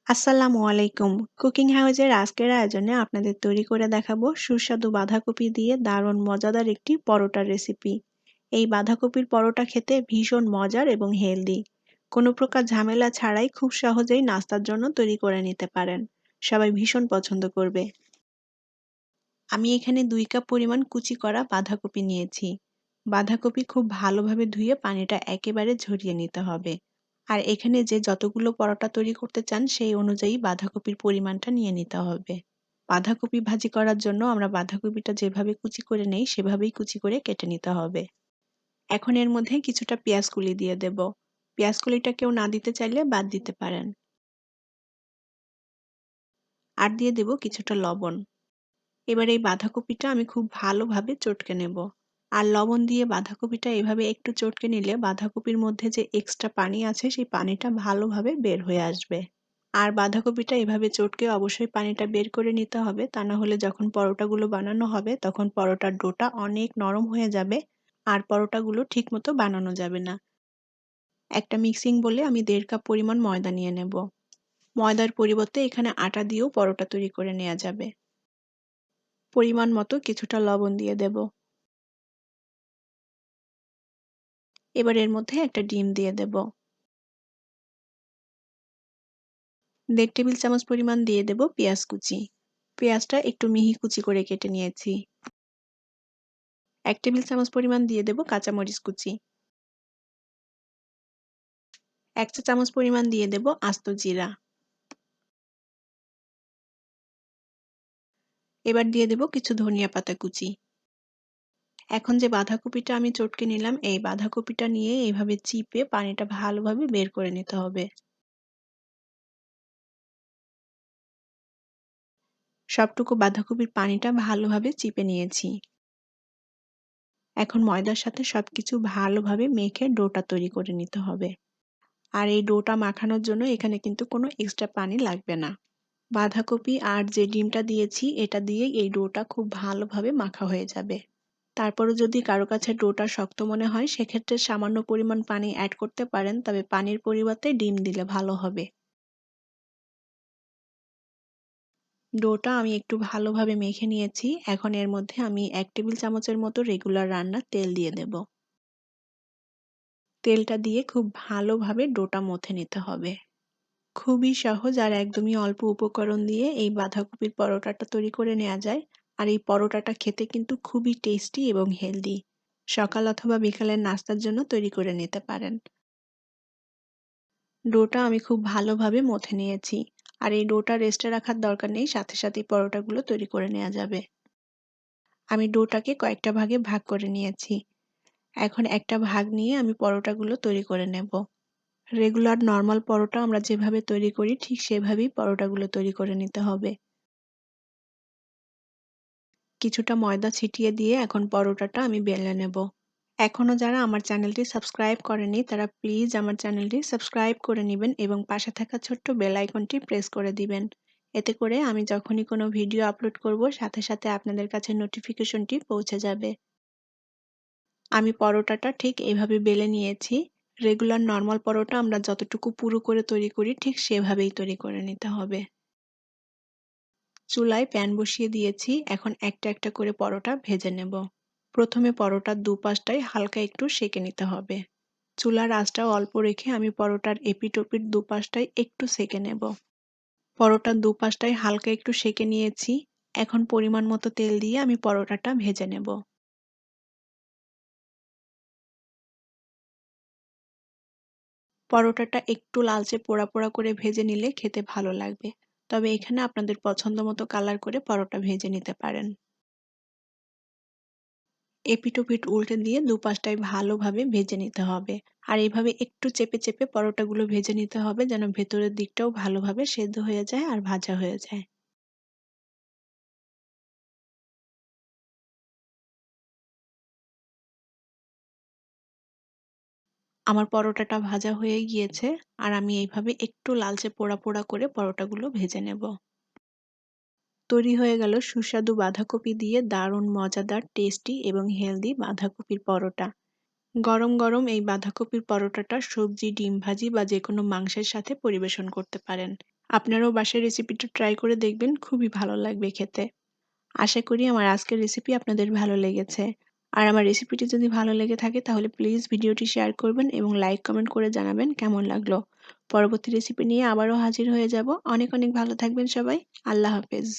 আসসালামু আলাইকুম। কুকিং হাউজের আজকের আয়োজনে আপনাদের তৈরি করে দেখাবো সুস্বাদু বাঁধাকপি দিয়ে দারুণ মজাদার একটি পরোটার রেসিপি। এই বাঁধাকপির পরোটা খেতে ভীষণ মজার এবং হেলদি। কোনো প্রকার ঝামেলা ছাড়াই খুব সহজেই নাস্তার জন্য তৈরি করে নিতে পারেন। সবাই ভীষণ পছন্দ করবে। আমি এখানে 2 কাপ পরিমাণ কুচি করা বাঁধাকপি নিয়েছি। বাঁধাকপি খুব ভালোভাবে ধুয়ে পানিটা একেবারে ঝরিয়ে নিতে হবে। আর এখানে যে যতগুলো পরোটা তৈরি করতে চান সেই অনুযায়ী বাঁধাকপির পরিমাণটা নিয়ে নিতে হবে। বাঁধাকপি ভাজি করার জন্য আমরা বাঁধাকপিটা যেভাবে কুচি করে নেই সেভাবেই কুচি করে কেটে নিতে হবে। এখন এর মধ্যে কিছুটা পেঁয়াজ কুলি দিয়ে দেব। পেঁয়াজ কুলিটা কেউ না দিতে চাইলে বাদ দিতে পারেন। আর দিয়ে দেব কিছুটা লবণ। এবার এই বাঁধাকপিটা আমি খুব ভালোভাবে চটকে নেব। আর লবণ দিয়ে বাঁধাকপিটা এভাবে একটু চটকে নিলে বাঁধাকপির মধ্যে যে এক্সট্রা পানি আছে সেই পানিটা ভালোভাবে বের হয়ে আসবে। আর বাঁধাকপিটা এভাবে চটকে অবশ্যই পানিটা বের করে নিতে হবে, তা না হলে যখন পরোটাগুলো বানানো হবে তখন পরোটার ডোটা অনেক নরম হয়ে যাবে আর পরোটাগুলো ঠিকমতো বানানো যাবে না। একটা মিক্সিং বলে আমি 1.5 কাপ পরিমাণ ময়দা নিয়ে নেব। ময়দার পরিবর্তে এখানে আটা দিয়েও পরোটা তৈরি করে নেওয়া যাবে। পরিমাণ মতো কিছুটা লবণ দিয়ে দেব। এবার এর মধ্যে একটা ডিম দিয়ে দেব। 1.5 টেবিল চামচ পরিমাণ দিয়ে দেব পেঁয়াজ কুচি। পেঁয়াজটা একটু মিহি কুচি করে কেটে নিয়েছি। 1 টেবিল চামচ পরিমাণ দিয়ে দেব কাঁচামরিচ কুচি। 1 চা চামচ পরিমাণ দিয়ে দেব আস্ত জিরা। এবার দিয়ে দেব কিছু ধনিয়া পাতা কুচি। এখন যে বাঁধাকপিটা আমি চটকে নিলাম এই বাঁধাকপিটা নিয়ে এইভাবে চিপে পানিটা ভালোভাবে বের করে নিতে হবে। সবটুকু বাঁধাকপির পানিটা ভালোভাবে চিপে নিয়েছি। এখন ময়দার সাথে সবকিছু ভালোভাবে মেখে ডোটা তৈরি করে নিতে হবে। আর এই ডোটা মাখানোর জন্য এখানে কিন্তু কোনো এক্সট্রা পানি লাগবে না। বাঁধাকপি আর যে ডিমটা দিয়েছি এটা দিয়েই এই ডোটা খুব ভালোভাবে মাখা হয়ে যাবে। তারপরও যদি কারো কাছে ডোটা শক্ত মনে হয় সেক্ষেত্রে সামান্য পরিমাণ পানি অ্যাড করতে পারেন, তবে পানির পরিবর্তে ডিম দিলে ভালো হবে। ডোটা আমি একটু ভালোভাবে মেখে নিয়েছি। এখন এর মধ্যে আমি 1 টেবিল চামচের মতো রেগুলার রান্নার তেল দিয়ে দেব। তেলটা দিয়ে খুব ভালোভাবে ডোটা মথে নিতে হবে। খুবই সহজ আর একদমই অল্প উপকরণ দিয়ে এই বাঁধাকপির পরোটাটা তৈরি করে নেওয়া যায়। আর এই পরোটাটা খেতে কিন্তু খুবই টেস্টি এবং হেলদি। সকাল অথবা বিকালের নাস্তার জন্য তৈরি করে নিতে পারেন। ডোটা আমি খুব ভালোভাবে মথে নিয়েছি। আর এই ডোটা রেস্টে রাখার দরকার নেই, সাথে সাথেই পরোটাগুলো তৈরি করে নেওয়া যাবে। আমি ডোটাকে কয়েকটা ভাগে ভাগ করে নিয়েছি। এখন একটা ভাগ নিয়ে আমি পরোটাগুলো তৈরি করে নেব। রেগুলার নরমাল পরোটা আমরা যেভাবে তৈরি করি ঠিক সেভাবেই পরোটাগুলো তৈরি করে নিতে হবে। কিছুটা ময়দা ছিটিয়ে দিয়ে এখন পরোটাটা আমি বেলে নেব। এখনো যারা আমার চ্যানেলটি সাবস্ক্রাইব করেনি তারা প্লিজ আমার চ্যানেলটি সাবস্ক্রাইব করে নিবেন এবং পাশে থাকা ছোট্ট বেল আইকনটি প্রেস করে দিবেন। এতে করে আমি যখনই কোনো ভিডিও আপলোড করব সাথে সাথে আপনাদের কাছে নোটিফিকেশনটি পৌঁছে যাবে। আমি পরোটাটা ঠিক এভাবে বেলে নিয়েছি। রেগুলার নরমাল পরোটা আমরা যতটুকু পুরু করে তৈরি করি ঠিক সেভাবেই তৈরি করে নিতে হবে। চুলায় প্যান বসিয়ে দিয়েছি। এখন একটা একটা করে পরোটা ভেজে নেব। প্রথমে পরোটার দুপাশটাই হালকা একটু সেঁকে নিতে হবে। চুলার আঁচটাও অল্প রেখে আমি পরোটার এপিঠ ওপিঠ দুপাশটাই একটু সেঁকে নেব। পরোটার দুপাশটাই হালকা একটু সেঁকে নিয়েছি। এখন পরিমাণ মতো তেল দিয়ে আমি পরোটাটা ভেজে নেব। পরোটাটা একটু লালচে পোড়া পোড়া করে ভেজে নিলে খেতে ভালো লাগবে। তবে এখানে আপনাদের পছন্দ মতো কালার করে পরোটা ভেজে নিতে পারেন। এপিঠ ওপিঠ উল্টে দিয়ে দুপাশটাই ভালোভাবে ভেজে নিতে হবে। আর এইভাবে একটু চেপে চেপে পরোটাগুলো ভেজে নিতে হবে যেন ভেতরের দিকটাও ভালোভাবে সেদ্ধ হয়ে যায় আর ভাজা হয়ে যায়। আমার পরোটাটা ভাজা হয়ে গিয়েছে আর আমি এইভাবে একটু লালচে পোড়া পোড়া করে পরোটাগুলো ভেজে নেব। তৈরি হয়ে গেল সুস্বাদু বাঁধাকপি দিয়ে দারুণ মজাদার, টেস্টি এবং হেলদি বাঁধাকপির পরোটা। গরম গরম এই বাঁধাকপির পরোটাটা সবজি, ডিম ভাজি বা যেকোনো মাংসের সাথে পরিবেশন করতে পারেন। আপনারাও বাসায় রেসিপিটা ট্রাই করে দেখবেন, খুবই ভালো লাগবে খেতে। আশা করি আমার আজকের রেসিপি আপনাদের ভালো লেগেছে। আর আমার রেসিপিটি যদি ভালো লেগে থাকে তাহলে প্লিজ ভিডিওটি শেয়ার করবেন এবং লাইক কমেন্ট করে জানাবেন কেমন লাগলো। পরবর্তী রেসিপি নিয়ে আবারও হাজির হয়ে যাব। অনেক অনেক ভালো থাকবেন সবাই। আল্লাহ হাফেজ।